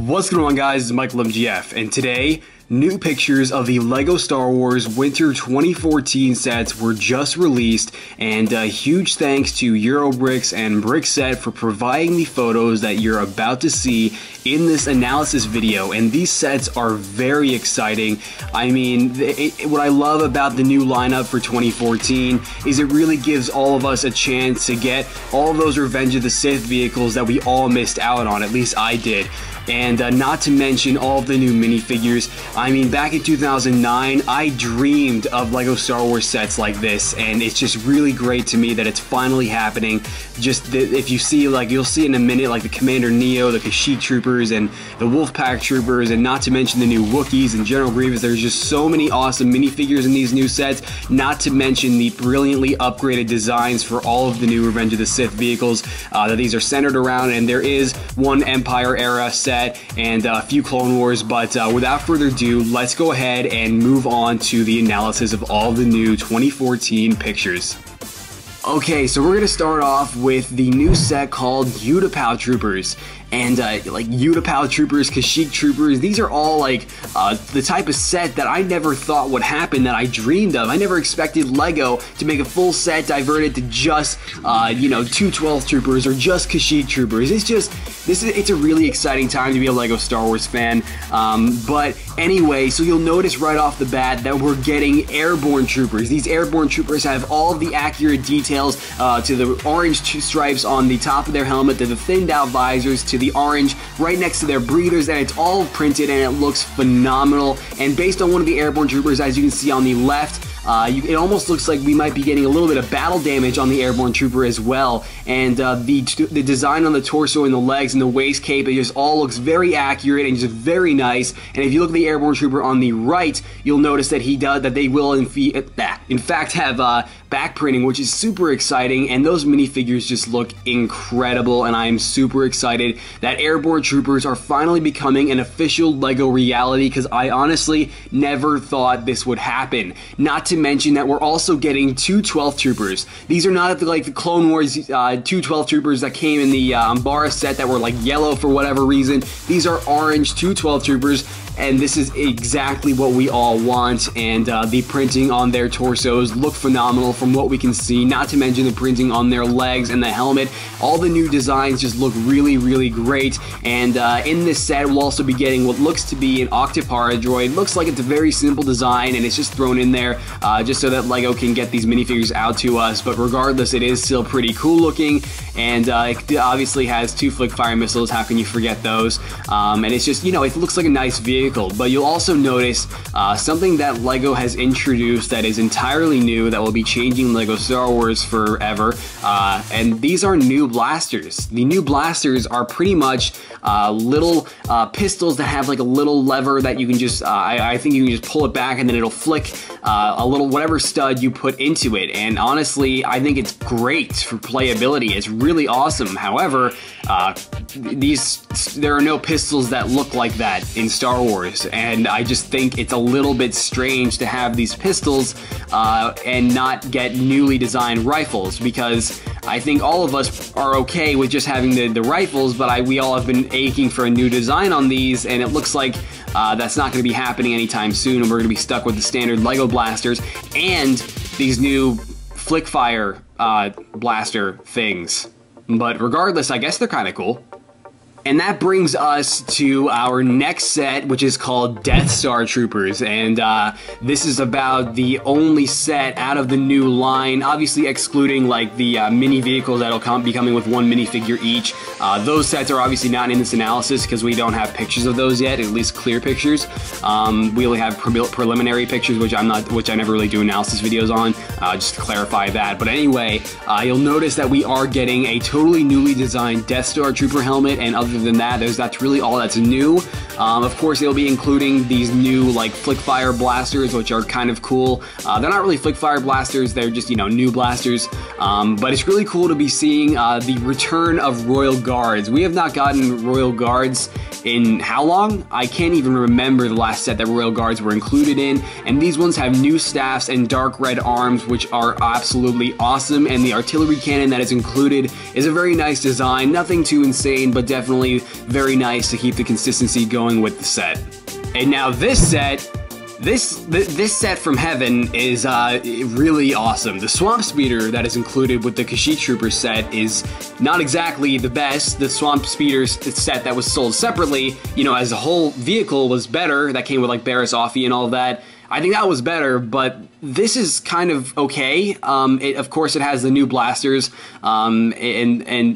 What's going on, guys? It's Michael MGF, and today, new pictures of the LEGO Star Wars Winter 2014 sets were just released, and huge thanks to Eurobricks and Brickset for providing the photos that you're about to see in this analysis video. And these sets are very exciting. I mean, what I love about the new lineup for 2014 is it really gives all of us a chance to get all of those Revenge of the Sith vehicles that we all missed out on, at least I did. And not to mention all of the new minifigures. I mean, back in 2009, I dreamed of LEGO Star Wars sets like this, and it's just really great to me that it's finally happening. Just if you see, like, you'll see in a minute, like the Commander Neo, the Kashyyyk Troopers, and the Wolfpack Troopers, and not to mention the new Wookiees and General Grievous. There's just so many awesome minifigures in these new sets, not to mention the brilliantly upgraded designs for all of the new Revenge of the Sith vehicles that these are centered around, and there is one Empire era set and a few Clone Wars, but without further ado, let's go ahead and move on to the analysis of all the new 2014 pictures. Okay, so we're going to start off with the new set called Utapau Troopers. And like Utapau Troopers, Kashyyyk Troopers, these are all like the type of set that I never thought would happen, that I dreamed of. I never expected LEGO to make a full set diverted to just, you know, 212 Troopers or just Kashyyyk Troopers. It's a really exciting time to be a LEGO Star Wars fan. But anyway, so you'll notice right off the bat that we're getting Airborne Troopers. These Airborne Troopers have all of the accurate details to the orange stripes on the top of their helmet, to the thinned out visors, to the orange right next to their breathers, and it's all printed and it looks phenomenal. And based on one of the Airborne Troopers, as you can see on the left, it almost looks like we might be getting a little bit of battle damage on the Airborne Trooper as well. And the design on the torso and the legs and the waist cape, it just all looks very accurate and just very nice. And if you look at the Airborne Trooper on the right, you'll notice that they will in fact have back printing, which is super exciting, and those minifigures just look incredible, and I am super excited that Airborne Troopers are finally becoming an official LEGO reality, because I honestly never thought this would happen. Not to mention that we're also getting 212 Troopers. These are not like the Clone Wars 212 Troopers that came in the Umbara set that were like yellow for whatever reason. These are orange 212 Troopers, and this is exactly what we all want, and the printing on their torsos look phenomenal from what we can see, not to mention the printing on their legs and the helmet. All the new designs just look really, really great, and in this set we'll also be getting what looks to be an Octopara droid. Looks like it's a very simple design, and it's just thrown in there just so that LEGO can get these minifigures out to us, but regardless, it is still pretty cool looking, and it obviously has 2 flick fire missiles. How can you forget those? And it's just, you know, it looks like a nice vehicle. But you'll also notice something that LEGO has introduced that is entirely new, that will be changing LEGO Star Wars forever, and these are new blasters. The new blasters are pretty much little pistols that have like a little lever that you can just, I think you can just pull it back and then it'll flick a little whatever stud you put into it, and honestly I think it's great for playability. It's really awesome. However, there are no pistols that look like that in Star Wars, and I just think it's a little bit strange to have these pistols and not get newly designed rifles, because I think all of us are okay with just having the rifles, but we all have been aching for a new design on these, and it looks like that's not going to be happening anytime soon, and we're going to be stuck with the standard LEGO blasters and these new flick fire blaster things. But regardless, I guess they're kind of cool. And that brings us to our next set, which is called Death Star Troopers, and this is about the only set out of the new line, obviously excluding like the mini vehicles that'll be coming with 1 minifigure each. Those sets are obviously not in this analysis because we don't have pictures of those yet, at least clear pictures. We only have preliminary pictures, which I never really do analysis videos on, just to clarify that. But anyway, you'll notice that we are getting a totally newly designed Death Star Trooper helmet, and other than that, that's really all that's new. Of course, they'll be including these new like flick fire blasters, which are kind of cool. They're not really flick fire blasters, they're just, you know, new blasters. But it's really cool to be seeing the return of Royal Guards. We have not gotten Royal Guards in how long? I can't even remember the last set that Royal Guards were included in, and these ones have new staffs and dark red arms, which are absolutely awesome, and the artillery cannon that is included is a very nice design. Nothing too insane, but definitely definitely very nice to keep the consistency going with the set. And now this set, this set from heaven is really awesome. The Swamp Speeder that is included with the Kashyyyk Trooper set is not exactly the best. The Swamp Speeder set that was sold separately, you know, as a whole vehicle was better. That came with like Barriss Offee and all of that. I think that was better, but this is kind of okay. Of course, it has the new blasters, and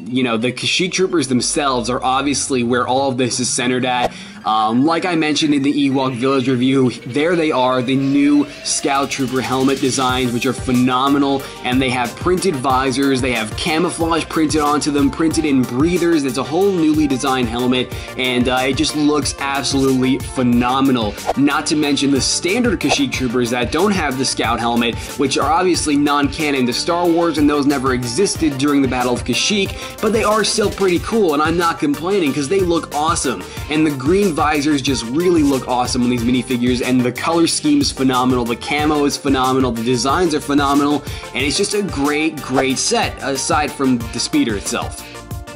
you know, the Kashyyyk Troopers themselves are obviously where all of this is centered at. Like I mentioned in the Ewok Village review, there they are, the new Scout Trooper helmet designs, which are phenomenal, and they have printed visors, they have camouflage printed onto them, printed in breathers. It's a whole newly designed helmet, and it just looks absolutely phenomenal. Not to mention the standard Kashyyyk Troopers that don't have the Scout helmet, which are obviously non-canon to Star Wars, and those never existed during the Battle of Kashyyyk, but they are still pretty cool, and I'm not complaining because they look awesome. And the green visors just really look awesome on these minifigures, and the color scheme is phenomenal, the camo is phenomenal, the designs are phenomenal, and it's just a great set, aside from the speeder itself.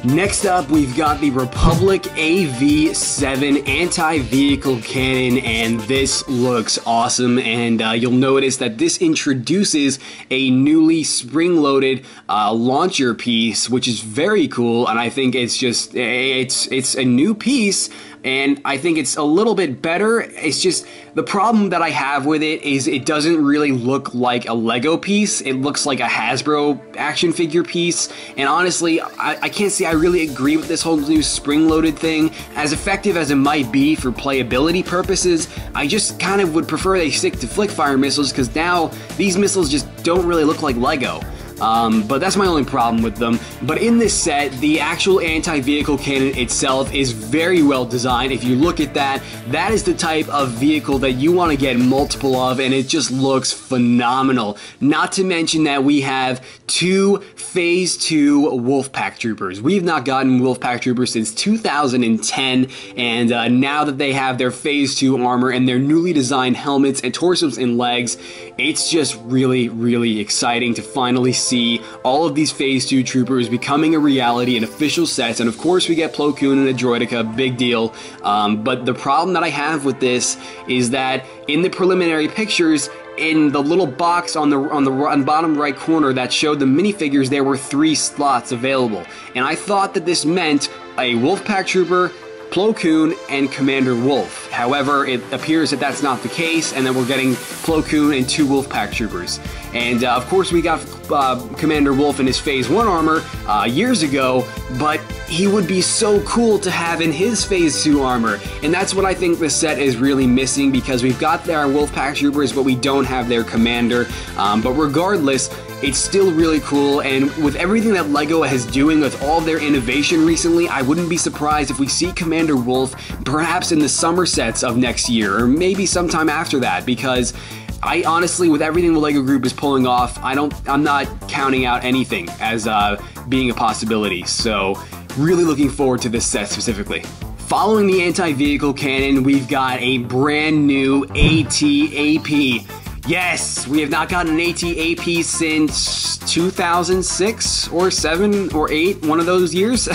Next up, we've got the Republic AV-7 anti-vehicle cannon, and this looks awesome, and you'll notice that this introduces a newly spring-loaded launcher piece, which is very cool, and I think it's just, it's a new piece, and I think it's a little bit better. It's just, the problem that I have with it is it doesn't really look like a Lego piece. It looks like a Hasbro action figure piece, and honestly, I can't say I really agree with this whole new spring-loaded thing. As effective as it might be for playability purposes, I just kind of would prefer they stick to flick-fire missiles, because now these missiles just don't really look like Lego. But that's my only problem with them. But in this set, the actual anti-vehicle cannon itself is very well designed. If you look at that, that is the type of vehicle that you want to get multiple of, and it just looks phenomenal. Not to mention that we have two Phase 2 Wolfpack Troopers. We've not gotten Wolfpack Troopers since 2010, and now that they have their Phase 2 armor and their newly designed helmets and torsos and legs, it's just really exciting to finally see all of these Phase 2 troopers becoming a reality in official sets. And of course we get Plo Koon and a Droideka, big deal. But the problem that I have with this is that in the preliminary pictures, in the little box on the bottom right corner that showed the minifigures, there were 3 slots available. And I thought that this meant a Wolfpack Trooper, Plo Koon, and Commander Wolf. However, it appears that that's not the case, and that we're getting Plo Koon and 2 Wolfpack Troopers. And of course we got Commander Wolf in his Phase 1 armor years ago, but he would be so cool to have in his Phase 2 armor. And that's what I think this set is really missing, because we've got our Wolfpack Troopers, but we don't have their Commander. But regardless, it's still really cool, and with everything that Lego is doing with all their innovation recently, I wouldn't be surprised if we see Commander Wolf perhaps in the summer sets of next year, or maybe sometime after that, because I honestly, with everything the Lego Group is pulling off, I'm not counting out anything as being a possibility. So really looking forward to this set specifically. Following the anti-vehicle cannon, we've got a brand new AT-AP. Yes, we have not gotten an AT-AP since 2006 or 7 or 8, one of those years.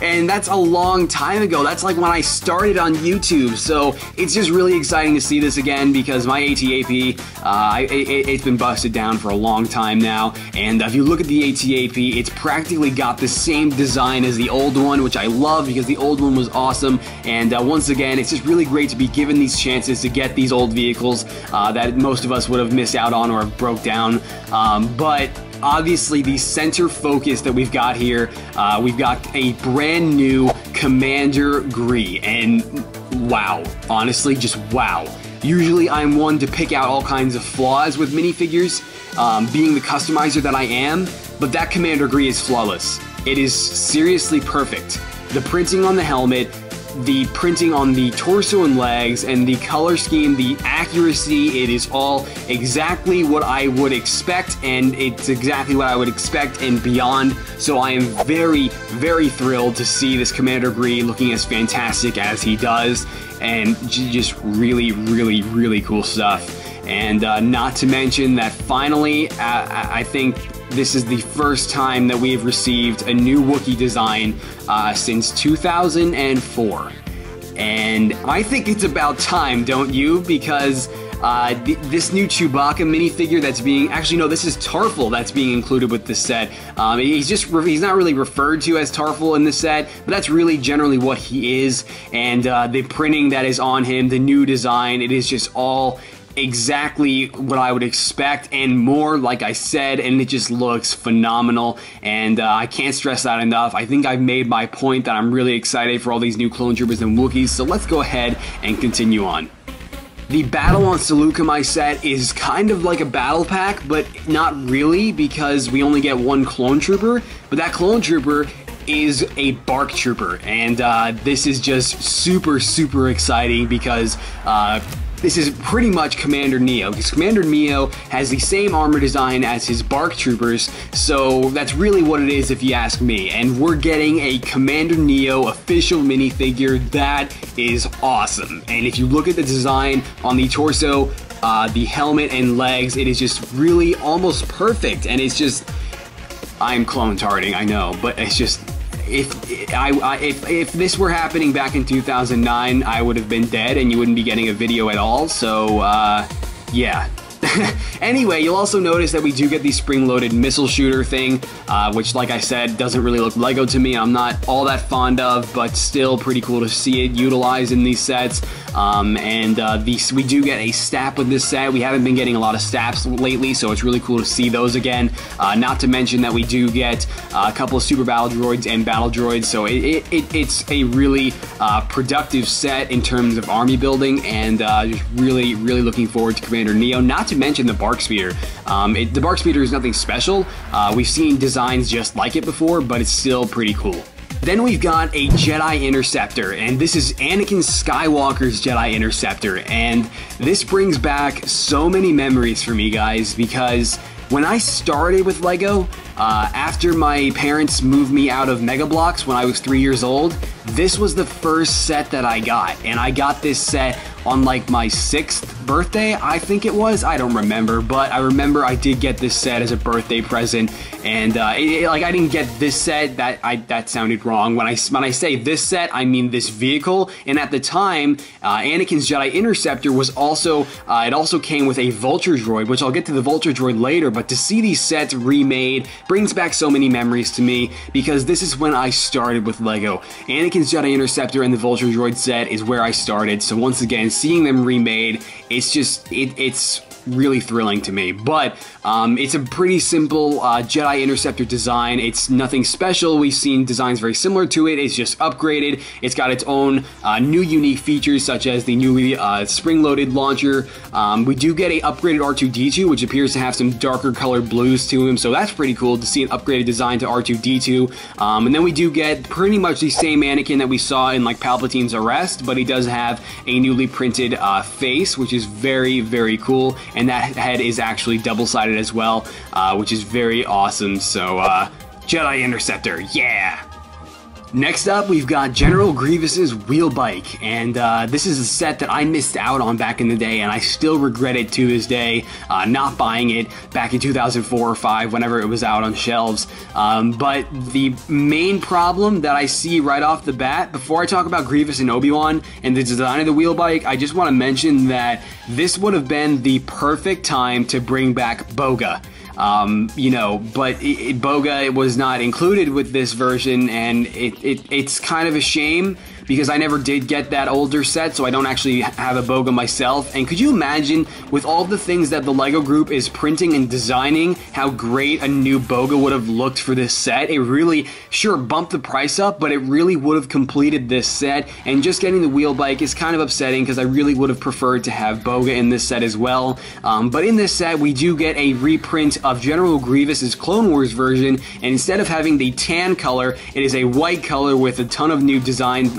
And that's a long time ago. That's like when I started on YouTube. So it's just really exciting to see this again, because my AT-AP, it's been busted down for a long time now. And if you look at the AT-AP, it's practically got the same design as the old one, which I love because the old one was awesome. And once again, it's just really great to be given these chances to get these old vehicles that most of us would have missed out on or have broke down. But obviously the center focus that we've got here, we've got a brand new Commander Gree, and wow, honestly, just wow. Usually I'm one to pick out all kinds of flaws with minifigures, being the customizer that I am, but that Commander Gree is flawless. It is seriously perfect. The printing on the helmet, the printing on the torso and legs, and the color scheme, the accuracy, it is all exactly what I would expect, and it's exactly what I would expect and beyond. So I am very thrilled to see this Commander Gree looking as fantastic as he does, and just really cool stuff. And not to mention that finally, I think this is the first time that we have received a new Wookiee design since 2004. And I think it's about time, don't you? Because this new Chewbacca minifigure that's being, actually no, this is Tarful that's being included with this set. He's not really referred to as Tarful in this set, but that's really generally what he is. And the printing that is on him, the new design, it is just all exactly what I would expect and more, like I said, and it just looks phenomenal. And I can't stress that enough. I think I've made my point that I'm really excited for all these new clone troopers and Wookiees, so let's go ahead and continue on. The Battle on Seleucami set is kind of like a battle pack, but not really, because we only get one clone trooper, but that clone trooper is a BARC trooper, and this is just super exciting because this is pretty much Commander Neo, because Commander Neo has the same armor design as his BARC troopers, so that's really what it is if you ask me. And we're getting a Commander Neo official minifigure that is awesome. And if you look at the design on the torso, the helmet and legs, it is just really almost perfect. And it's just, I'm clone tarding, I know, but it's just, if this were happening back in 2009, I would have been dead and you wouldn't be getting a video at all, so yeah. Anyway, you'll also notice that we do get the spring-loaded missile shooter thing, which, like I said, doesn't really look Lego to me. I'm not all that fond of, but still pretty cool to see it utilized in these sets. We do get a stap with this set. We haven't been getting a lot of staps lately, so it's really cool to see those again. Not to mention that we do get a couple of super battle droids and battle droids, so it's a really productive set in terms of army building, and just really looking forward to Commander Neo. Not to mention the BARC Speeder. The BARC Speeder is nothing special. We've seen designs just like it before, but it's still pretty cool. Then we've got a Jedi Interceptor, and this is Anakin Skywalker's Jedi Interceptor, and this brings back so many memories for me, guys, because when I started with Lego, after my parents moved me out of Mega Bloks when I was 3 years old, this was the first set that I got, and I got this set on like my 6th birthday, I think it was. I don't remember, but I remember I did get this set as a birthday present, and like I didn't get this set. That sounded wrong. When I say this set, I mean this vehicle. And at the time, Anakin's Jedi Interceptor was also it also came with a Vulture droid, which I'll get to the Vulture droid later. But to see these sets remade brings back so many memories to me, because this is when I started with Lego. Anakin's Jedi Interceptor and the Vulture droid set is where I started. So once again, seeing them remade, it's just, it's really thrilling to me. But it's a pretty simple Jedi Interceptor design. It's nothing special. We've seen designs very similar to it. It's just upgraded. It's got its own new unique features, such as the newly spring-loaded launcher. We do get a upgraded R2-D2, which appears to have some darker colored blues to him, so that's pretty cool to see an upgraded design to R2-D2. And then we do get pretty much the same Anakin that we saw in like Palpatine's Arrest, but he does have a newly printed face, which is very cool. And that head is actually double-sided as well, which is very awesome. So, Jedi Interceptor, yeah! Next up, we've got General Grievous's wheel bike, and this is a set that I missed out on back in the day, and I still regret it to this day, not buying it back in 2004 or 5, whenever it was out on shelves. But the main problem that I see right off the bat, before I talk about Grievous and Obi-Wan and the design of the wheel bike, I just want to mention that this would have been the perfect time to bring back Boga. You know, but Boga was not included with this version, and it's kind of a shame, because I never did get that older set, so I don't actually have a Boga myself. And could you imagine, with all the things that the LEGO group is printing and designing, how great a new Boga would have looked for this set? It really, sure, bumped the price up, but it really would have completed this set. And just getting the wheel bike is kind of upsetting, because I really would have preferred to have Boga in this set as well. But in this set, we do get a reprint of General Grievous's Clone Wars version, and instead of having the tan color, it is a white color with a ton of new design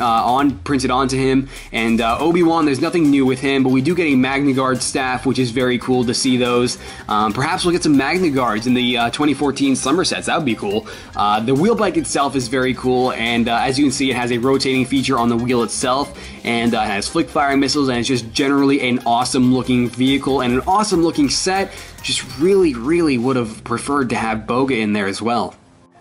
printed onto him. And Obi-Wan, there's nothing new with him, but we do get a Magna Guard staff, which is very cool to see those. Perhaps we'll get some Magna Guards in the 2014 summer sets. That would be cool. The wheel bike itself is very cool, and as you can see, it has a rotating feature on the wheel itself, and it has flick firing missiles, and it's just generally an awesome looking vehicle and an awesome looking set. Just really would have preferred to have Boga in there as well.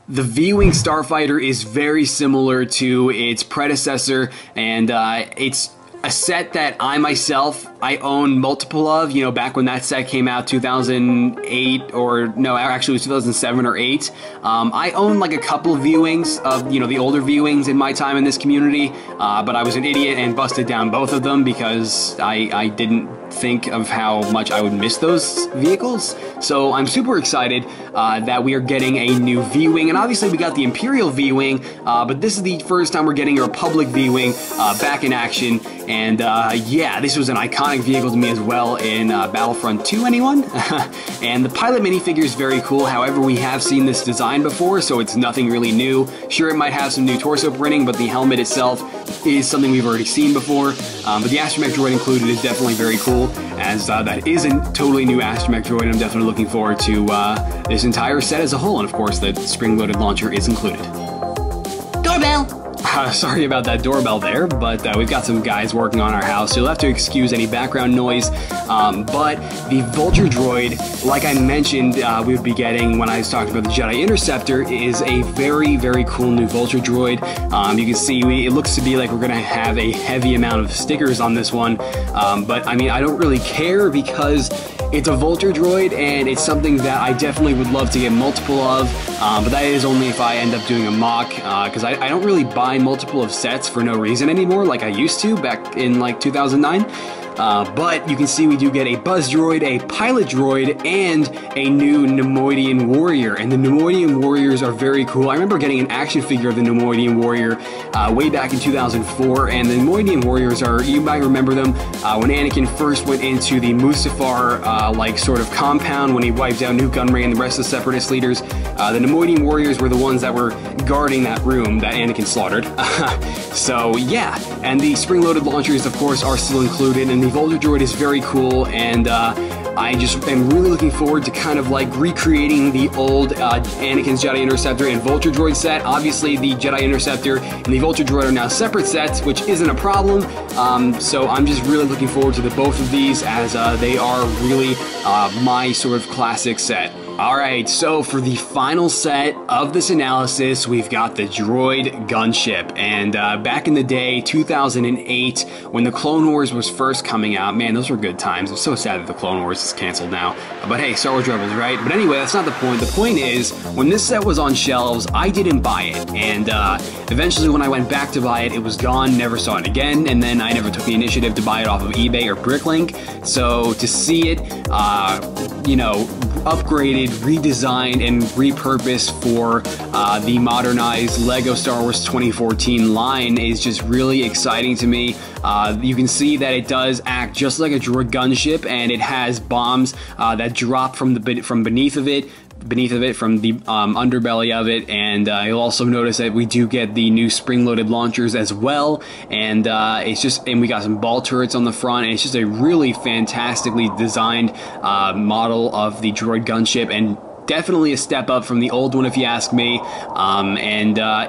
The V-Wing Starfighter is very similar to its predecessor, and it's a set that I own multiple of, you know, back when that set came out, 2008, or no, actually it was 2007 or 8. I own like a couple V-Wings of, you know, the older V-Wings in my time in this community, but I was an idiot and busted down both of them because I didn't think of how much I would miss those vehicles. So I'm super excited that we are getting a new V-Wing, and obviously we got the Imperial V-Wing, but this is the first time we're getting a Republic V-Wing back in action. And yeah, this was an iconic vehicle to me as well in Battlefront 2, anyone? And the pilot minifigure is very cool. However, we have seen this design before, so it's nothing really new. Sure, it might have some new torso printing, but the helmet itself is something we've already seen before. But the astromech droid included is definitely very cool, as that is a totally new astromech droid. I'm definitely looking forward to this entire set as a whole, and of course the spring-loaded launcher is included. Doorbell! Sorry about that doorbell there, but we've got some guys working on our house, so you'll have to excuse any background noise. But the Vulture droid, like I mentioned we would be getting when I was talking about the Jedi Interceptor, is a very cool new Vulture droid. You can see it looks to be like we're going to have a heavy amount of stickers on this one, but I mean, I don't really care because it's a Vulture droid, and it's something that I definitely would love to get multiple of, but that is only if I end up doing a mock, because I don't really buy multiple of sets for no reason anymore like I used to back in like 2009. But you can see we do get a Buzz droid, a Pilot droid, and a new Neimoidian Warrior. And the Neimoidian Warriors are very cool. I remember getting an action figure of the Neimoidian Warrior way back in 2004. And the Neimoidian Warriors are, you might remember them, when Anakin first went into the Mustafar like sort of compound when he wiped out Nute Gunray and the rest of the Separatist leaders. The Neimoidian Warriors were the ones that were guarding that room that Anakin slaughtered. So yeah, and the spring-loaded launchers, of course, are still included, and the Vulture droid is very cool, and I just am really looking forward to kind of like recreating the old Anakin's Jedi Interceptor and Vulture droid set. Obviously, the Jedi Interceptor and the Vulture droid are now separate sets, which isn't a problem. So I'm just really looking forward to the both of these, as they are really my sort of classic set. Alright, so for the final set of this analysis, we've got the droid gunship. And back in the day, 2008, when the Clone Wars was first coming out, man, those were good times. I'm so sad that the Clone Wars is canceled now. But hey, Star Wars Rebels, right? But anyway, that's not the point. The point is, when this set was on shelves, I didn't buy it. And eventually, when I went back to buy it, it was gone, never saw it again. And then I never took the initiative to buy it off of eBay or Bricklink. So to see it, you know, upgraded, redesigned, and repurposed for the modernized Lego Star Wars 2014 line is just really exciting to me. You can see that it does act just like a droid gunship, and it has bombs that drop from beneath of it, from the underbelly of it, and you'll also notice that we do get the new spring-loaded launchers as well, and we got some ball turrets on the front, and it's just a really fantastically designed model of the droid gunship, and definitely a step up from the old one if you ask me.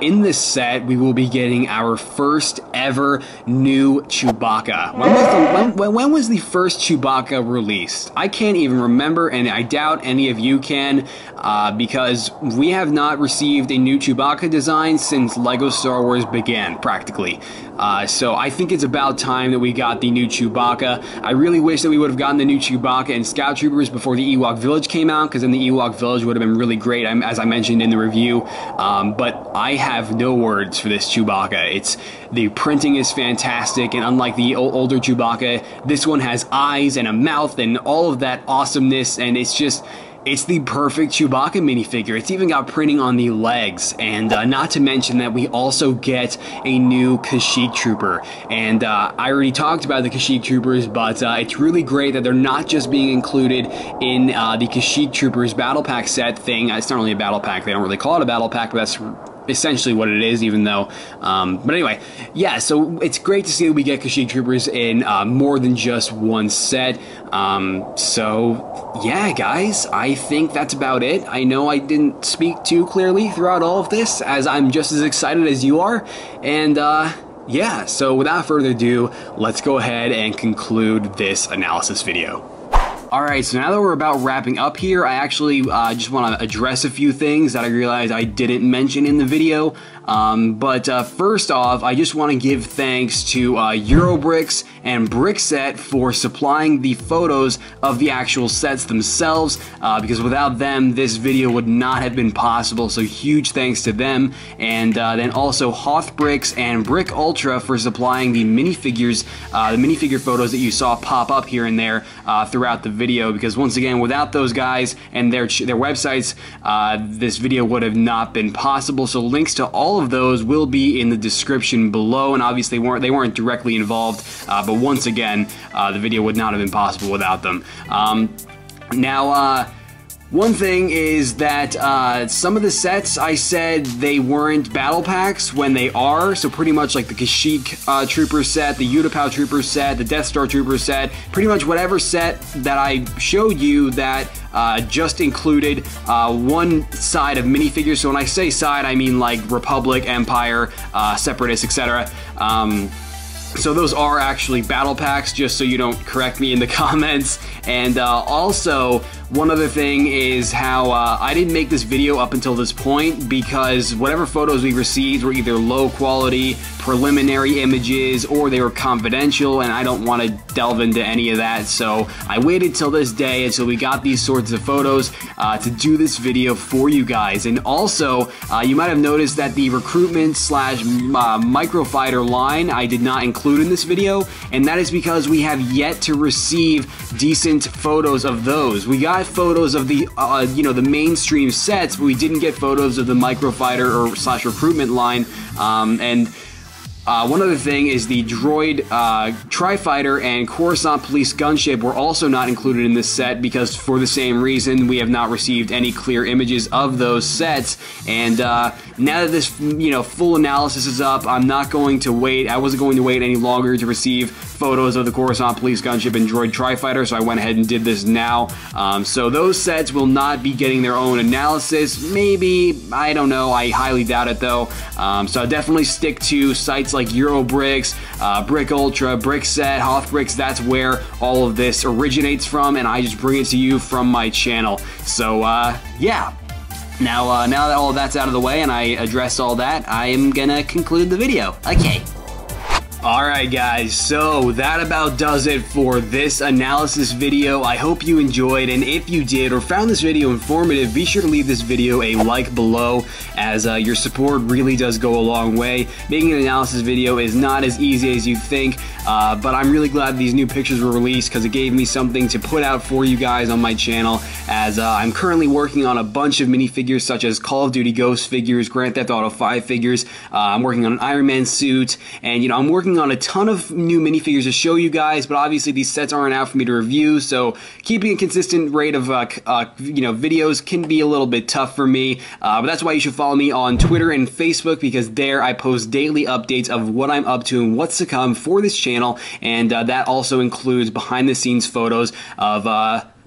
In this set we will be getting our first ever new Chewbacca. When was the first Chewbacca released? I can't even remember, and I doubt any of you can, because we have not received a new Chewbacca design since Lego Star Wars began, practically. So I think it's about time that we got the new Chewbacca. I really wish that we would have gotten the new Chewbacca and Scout Troopers before the Ewok Village came out, because then the Ewok Village would have been really great, as I mentioned in the review. But I have no words for this Chewbacca. The printing is fantastic, and unlike the older Chewbacca, this one has eyes and a mouth and all of that awesomeness, and it's the perfect Chewbacca minifigure. It's even got printing on the legs, and not to mention that we also get a new Kashyyyk Trooper. And I already talked about the Kashyyyk Troopers, but it's really great that they're not just being included in the Kashyyyk Troopers Battle Pack set thing. It's not really a Battle Pack, they don't really call it a Battle Pack, but that's essentially what it is, even though, but anyway, yeah, so it's great to see that we get Kashyyyk Troopers in more than just one set. So yeah, guys, I think that's about it. I know I didn't speak too clearly throughout all of this, as I'm just as excited as you are, and yeah, so without further ado, let's go ahead and conclude this analysis video. Alright, so now that we're about wrapping up here, I actually just want to address a few things that I realized I didn't mention in the video. But first off, I just want to give thanks to Eurobricks and Brickset for supplying the photos of the actual sets themselves, because without them, this video would not have been possible, so huge thanks to them. And then also Hoth Bricks and Brick Ultra for supplying the minifigures, the minifigure photos that you saw pop up here and there throughout the video, because once again, without those guys and their websites, this video would have not been possible. So links to all of those will be in the description below, and obviously they weren't directly involved, but once again, the video would not have been possible without them. Now, one thing is that some of the sets I said they weren't battle packs when they are, so pretty much like the Kashyyyk Trooper set, the Utapau Trooper set, the Death Star Trooper set, pretty much whatever set that I showed you that just included one side of minifigures. So when I say side, I mean like Republic, Empire, Separatists, etc. So those are actually battle packs, just so you don't correct me in the comments. And also, one other thing is how I didn't make this video up until this point because whatever photos we received were either low quality, preliminary images, or they were confidential, and I don't want to delve into any of that. So I waited till this day until we got these sorts of photos to do this video for you guys. And also, you might have noticed that the recruitment slash microfighter line I did not include in this video, and that is because we have yet to receive decent photos of those. We got photos of the you know, the mainstream sets, but we didn't get photos of the microfighter or slash recruitment line. And one other thing is the droid Tri-Fighter and Coruscant Police gunship were also not included in this set because for the same reason we have not received any clear images of those sets. And now that this, you know, full analysis is up, I'm not going to wait. I wasn't going to wait any longer to receive photos of the Coruscant Police gunship and droid Tri-Fighter, so I went ahead and did this now. So those sets will not be getting their own analysis. Maybe, I don't know, I highly doubt it though. So I'll definitely stick to sites like Eurobricks, Brick Ultra, Brickset, Hoth Bricks. That's where all of this originates from, and I just bring it to you from my channel. So yeah. Now that all of that's out of the way and I addressed all that, I am gonna conclude the video. Okay. Alright guys, so that about does it for this analysis video. I hope you enjoyed, and if you did or found this video informative, be sure to leave this video a like below, as your support really does go a long way. Making an analysis video is not as easy as you think, but I'm really glad these new pictures were released because it gave me something to put out for you guys on my channel, as I'm currently working on a bunch of minifigures such as Call of Duty Ghost figures, Grand Theft Auto 5 figures. I'm working on an Iron Man suit, and you know, I'm working on a ton of new minifigures to show you guys, but obviously these sets aren't out for me to review, so keeping a consistent rate of you know, videos can be a little bit tough for me, but that's why you should follow me on Twitter and Facebook, because there I post daily updates of what I'm up to and what's to come for this channel, and that also includes behind the scenes photos of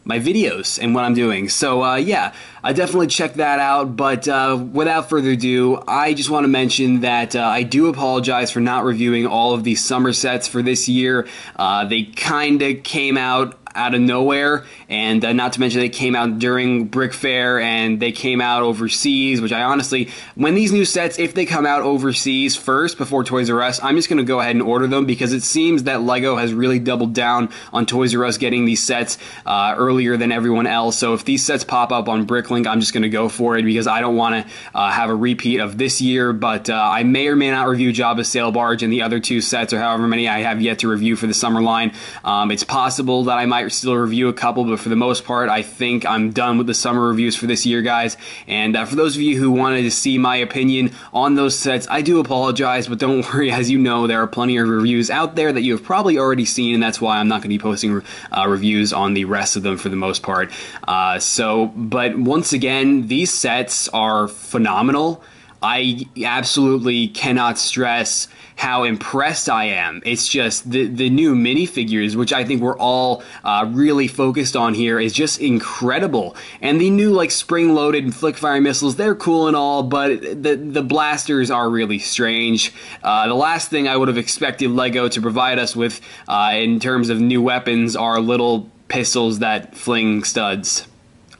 my videos and what I'm doing. So yeah, I definitely check that out, but without further ado, I just want to mention that I do apologize for not reviewing all of these summer sets for this year. They kinda came out of nowhere, and not to mention they came out during Brick Fair and they came out overseas, which I honestly, when these new sets, if they come out overseas first before Toys R Us, I'm just going to go ahead and order them, because it seems that Lego has really doubled down on Toys R Us getting these sets earlier than everyone else. So if these sets pop up on Bricklink, I'm just going to go for it, because I don't want to have a repeat of this year. But I may or may not review Jabba's Sail Barge and the other two sets, or however many I have yet to review for the summer line. It's possible that I might still review a couple, but for the most part, I think I'm done with the summer reviews for this year, guys. And for those of you who wanted to see my opinion on those sets, I do apologize, but don't worry, as you know, there are plenty of reviews out there that you have probably already seen, and that's why I'm not going to be posting reviews on the rest of them for the most part. But once again, these sets are phenomenal. I absolutely cannot stress how impressed I am. It's just the new minifigures, which I think we're all really focused on here, is just incredible. And the new like spring-loaded flick-fire missiles, they're cool and all, but the blasters are really strange. The last thing I would have expected Lego to provide us with in terms of new weapons are little pistols that fling studs.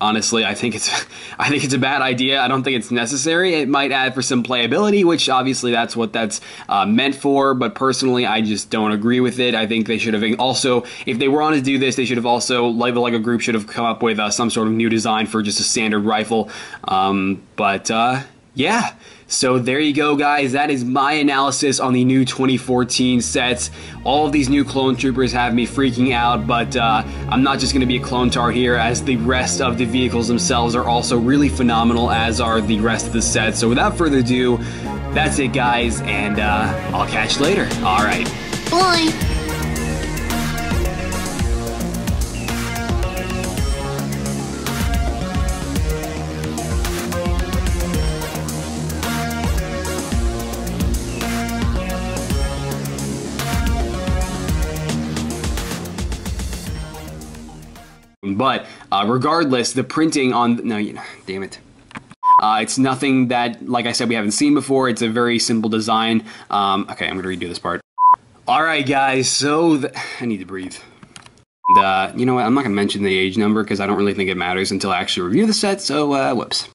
Honestly, I think it's a bad idea. I don't think it's necessary. It might add for some playability, which obviously that's what that's meant for, but personally I just don't agree with it. I think they should have also, if they were on to do this, they should have also, like the Lego group should have come up with some sort of new design for just a standard rifle. Yeah. So there you go, guys. That is my analysis on the new 2014 sets. All of these new clone troopers have me freaking out, but I'm not just going to be a clone tart here, as the rest of the vehicles themselves are also really phenomenal, as are the rest of the sets. So without further ado, that's it, guys, and I'll catch you later. All right. Bye. But regardless, the printing on damn it. It's nothing that, like I said, we haven't seen before. It's a very simple design. Okay, I'm gonna redo this part. All right, guys. So I need to breathe. And, you know what? I'm not gonna mention the age number because I don't really think it matters until I actually review the set. So whoops.